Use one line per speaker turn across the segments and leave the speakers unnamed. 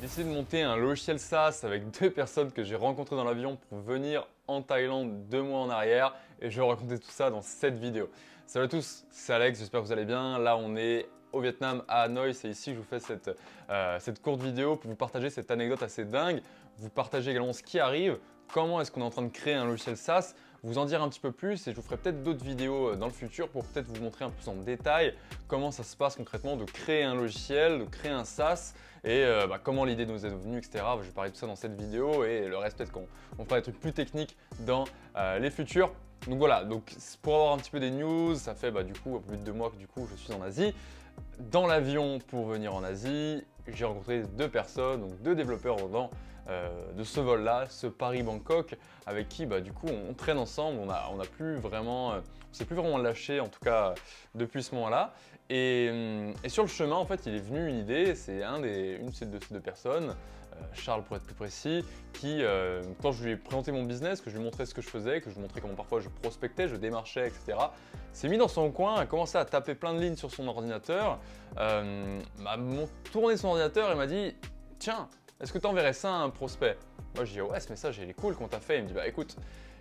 J'ai décidé de monter un logiciel SaaS avec deux personnes que j'ai rencontrées dans l'avion pour venir en Thaïlande 2 mois en arrière et je vais vous raconter tout ça dans cette vidéo. Salut à tous, c'est Alex, j'espère que vous allez bien. Là on est au Vietnam, à Hanoï, c'est ici que je vous fais cette courte vidéo pour vous partager cette anecdote assez dingue, vous partager également ce qui arrive, comment est-ce qu'on est en train de créer un logiciel SaaS, vous en dire un petit peu plus et je vous ferai peut-être d'autres vidéos dans le futur pour peut-être vous montrer un peu plus en détail comment ça se passe concrètement de créer un logiciel, de créer un SaaS et comment l'idée nous est venue, etc. Je vais parler de tout ça dans cette vidéo et le reste peut-être qu'on fera des trucs plus techniques dans les futurs. Donc voilà, donc pour avoir un petit peu des news, ça fait du coup plus de 2 mois que du coup je suis en Asie. Dans l'avion pour venir en Asie, j'ai rencontré deux personnes, donc deux développeurs de ce vol-là, ce Paris-Bangkok, avec qui du coup on traîne ensemble, on s'est plus vraiment lâché en tout cas depuis ce moment-là. Et sur le chemin en fait il est venu une idée, c'est une de ces deux personnes, Charles pour être plus précis, qui quand je lui ai présenté mon business, que je lui montrais ce que je faisais, que je lui montrais comment parfois je prospectais, je démarchais, etc. s'est mis dans son coin, a commencé à taper plein de lignes sur son ordinateur, m'a tourné son ordinateur et m'a dit « Tiens, est-ce que tu enverrais ça à un prospect ?» Moi je dis « Ouais, ce message il est cool qu'on t'a fait. » Il me dit « Bah écoute,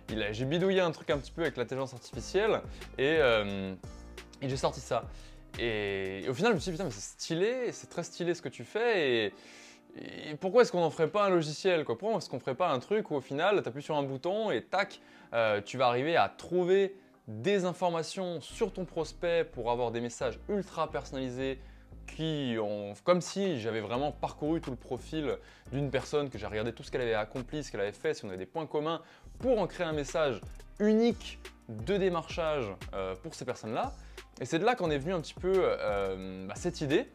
j'ai bidouillé un truc un petit peu avec l'intelligence artificielle et j'ai sorti ça. » Et au final je me suis dit « Putain mais c'est stylé, c'est très stylé ce que tu fais et pourquoi est-ce qu'on n'en ferait pas un logiciel quoi? Pourquoi est-ce qu'on ne ferait pas un truc où au final tu appuies sur un bouton et tac, tu vas arriver à trouver des informations sur ton prospect pour avoir des messages ultra personnalisés comme si j'avais vraiment parcouru tout le profil d'une personne, que j'ai regardé tout ce qu'elle avait accompli, ce qu'elle avait fait, si on avait des points communs pour en créer un message unique de démarchage pour ces personnes-là. Et c'est de là qu'en est venue un petit peu cette idée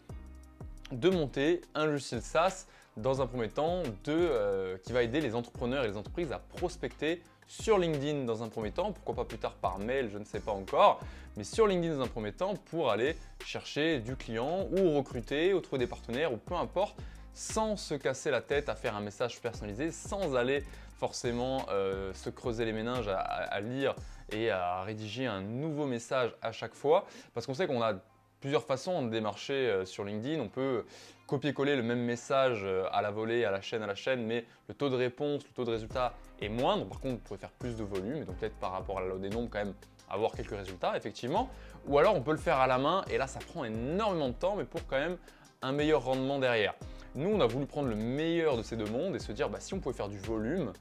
de monter un logiciel SaaS dans un premier temps qui va aider les entrepreneurs et les entreprises à prospecter sur LinkedIn dans un premier temps, pourquoi pas plus tard par mail, je ne sais pas encore, mais sur LinkedIn dans un premier temps pour aller chercher du client ou recruter ou trouver des partenaires ou peu importe, sans se casser la tête à faire un message personnalisé, sans aller forcément se creuser les méninges à lire et à rédiger un nouveau message à chaque fois, parce qu'on sait qu'on a plusieurs façons de démarcher sur LinkedIn. On peut copier-coller le même message à la volée, à la chaîne, mais le taux de réponse, le taux de résultat est moindre. Par contre, vous pouvez faire plus de volume et donc peut-être par rapport à la loi des nombres quand même avoir quelques résultats effectivement. Ou alors on peut le faire à la main et là ça prend énormément de temps mais pour quand même un meilleur rendement derrière. Nous on a voulu prendre le meilleur de ces deux mondes et se dire si on pouvait faire du volume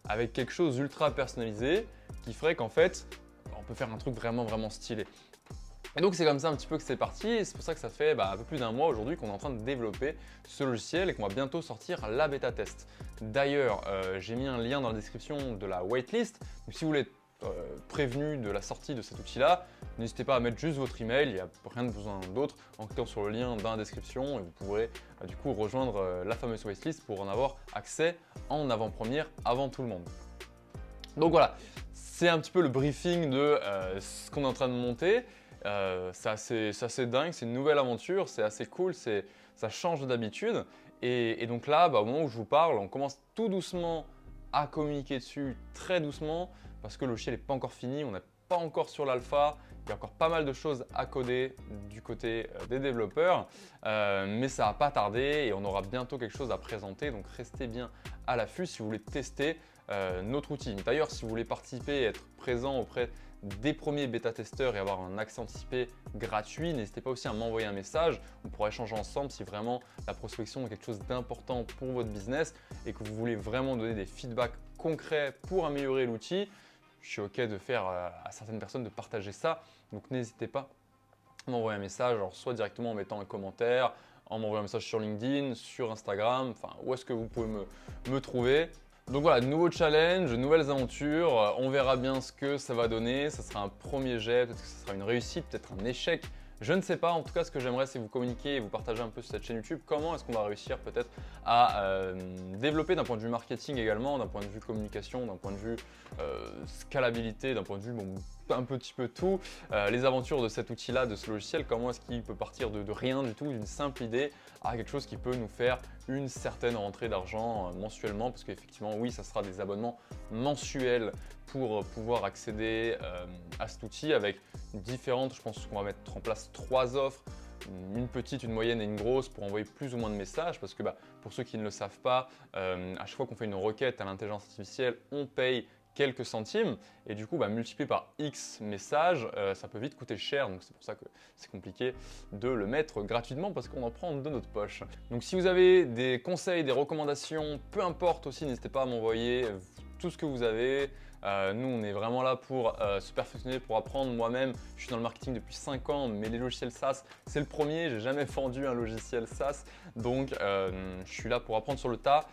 avec quelque chose d'ultra personnalisé qui ferait qu'en fait on peut faire un truc vraiment stylé. Et donc c'est comme ça un petit peu que c'est parti et c'est pour ça que ça fait un peu plus d'1 mois aujourd'hui qu'on est en train de développer ce logiciel et qu'on va bientôt sortir la bêta test. D'ailleurs, j'ai mis un lien dans la description de la waitlist, donc si vous voulez être prévenu de la sortie de cet outil-là, n'hésitez pas à mettre juste votre email, il n'y a rien de besoin d'autre en cliquant sur le lien dans la description et vous pourrez du coup rejoindre la fameuse waitlist pour en avoir accès en avant-première avant tout le monde. Donc voilà, c'est un petit peu le briefing de ce qu'on est en train de monter. C'est assez dingue, c'est une nouvelle aventure, c'est assez cool, ça change d'habitude. Et donc là, au moment où je vous parle, on commence tout doucement à communiquer dessus, très doucement, parce que le logiciel n'est pas encore fini, on n'est pas encore sur l'alpha, il y a encore pas mal de choses à coder du côté des développeurs, mais ça va pas tarder et on aura bientôt quelque chose à présenter, donc restez bien à l'affût si vous voulez tester notre outil. D'ailleurs, si vous voulez participer et être présent auprès des premiers bêta-testeurs et avoir un accès anticipé gratuit, n'hésitez pas aussi à m'envoyer un message. On pourra échanger ensemble si vraiment la prospection est quelque chose d'important pour votre business et que vous voulez vraiment donner des feedbacks concrets pour améliorer l'outil. Je suis OK de faire à certaines personnes de partager ça, donc n'hésitez pas à m'envoyer un message, alors soit directement en mettant un commentaire, en m'envoyant un message sur LinkedIn, sur Instagram, où est-ce que vous pouvez me trouver. Donc voilà, nouveau challenge, nouvelles aventures, on verra bien ce que ça va donner, ça sera un premier jet, peut-être que ça sera une réussite, peut-être un échec, je ne sais pas. En tout cas, ce que j'aimerais, c'est vous communiquer et vous partager un peu sur cette chaîne YouTube, comment est-ce qu'on va réussir peut-être à développer d'un point de vue marketing également, d'un point de vue communication, d'un point de vue scalabilité, d'un point de vue un petit peu tout, les aventures de cet outil-là, de ce logiciel, comment est-ce qu'il peut partir de rien du tout, d'une simple idée, à quelque chose qui peut nous faire une certaine rentrée d'argent mensuellement, parce qu'effectivement, oui, ça sera des abonnements mensuels pour pouvoir accéder à cet outil avec différentes, je pense qu'on va mettre en place 3 offres, une petite, une moyenne et une grosse pour envoyer plus ou moins de messages parce que pour ceux qui ne le savent pas, à chaque fois qu'on fait une requête à l'intelligence artificielle, on paye quelques centimes et du coup multiplié par X messages, ça peut vite coûter cher, donc c'est pour ça que c'est compliqué de le mettre gratuitement parce qu'on en prend de notre poche. Donc si vous avez des conseils, des recommandations, peu importe aussi, n'hésitez pas à m'envoyer tout ce que vous avez. Nous, on est vraiment là pour se perfectionner, pour apprendre. Moi-même, je suis dans le marketing depuis 5 ans, mais les logiciels SaaS, c'est le premier. J'ai jamais vendu un logiciel SaaS, donc je suis là pour apprendre sur le tas.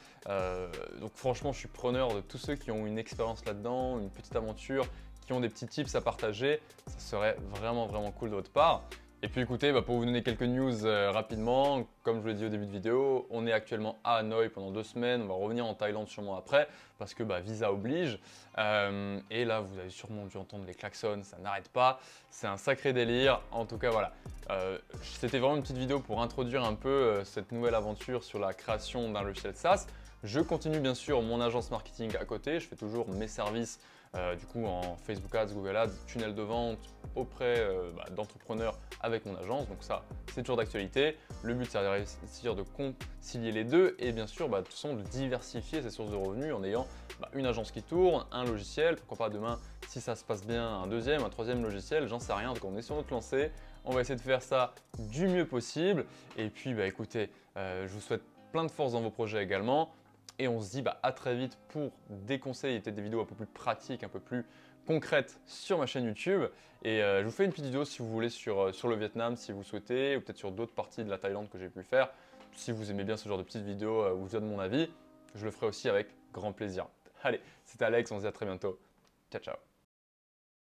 Donc franchement, je suis preneur de tous ceux qui ont une expérience là-dedans, une petite aventure, qui ont des petits tips à partager. Ça serait vraiment cool de votre part. Et puis écoutez, pour vous donner quelques news rapidement, comme je vous l'ai dit au début de vidéo, on est actuellement à Hanoï pendant 2 semaines, on va revenir en Thaïlande sûrement après, parce que visa oblige. Et là, vous avez sûrement dû entendre les klaxons, ça n'arrête pas, c'est un sacré délire. En tout cas, voilà, c'était vraiment une petite vidéo pour introduire un peu cette nouvelle aventure sur la création d'un logiciel SaaS. Je continue bien sûr mon agence marketing à côté, je fais toujours mes services du coup en Facebook Ads, Google Ads, tunnel de vente auprès d'entrepreneurs avec mon agence. Donc ça, c'est toujours d'actualité. Le but, c'est de réussir de concilier les deux et bien sûr, de toute façon, de diversifier ses sources de revenus en ayant une agence qui tourne, un logiciel, pourquoi pas demain, si ça se passe bien, un deuxième, un troisième logiciel, j'en sais rien. Donc on est sur notre lancée, on va essayer de faire ça du mieux possible. Et puis écoutez, je vous souhaite plein de force dans vos projets également. Et on se dit à très vite pour des conseils et peut-être des vidéos un peu plus pratiques, un peu plus concrètes sur ma chaîne YouTube. Et je vous fais une petite vidéo si vous voulez sur le Vietnam, si vous souhaitez, ou peut-être sur d'autres parties de la Thaïlande que j'ai pu faire. Si vous aimez bien ce genre de petites vidéos où je donne mon avis, je le ferai aussi avec grand plaisir. Allez, c'était Alex, on se dit à très bientôt. Ciao, ciao.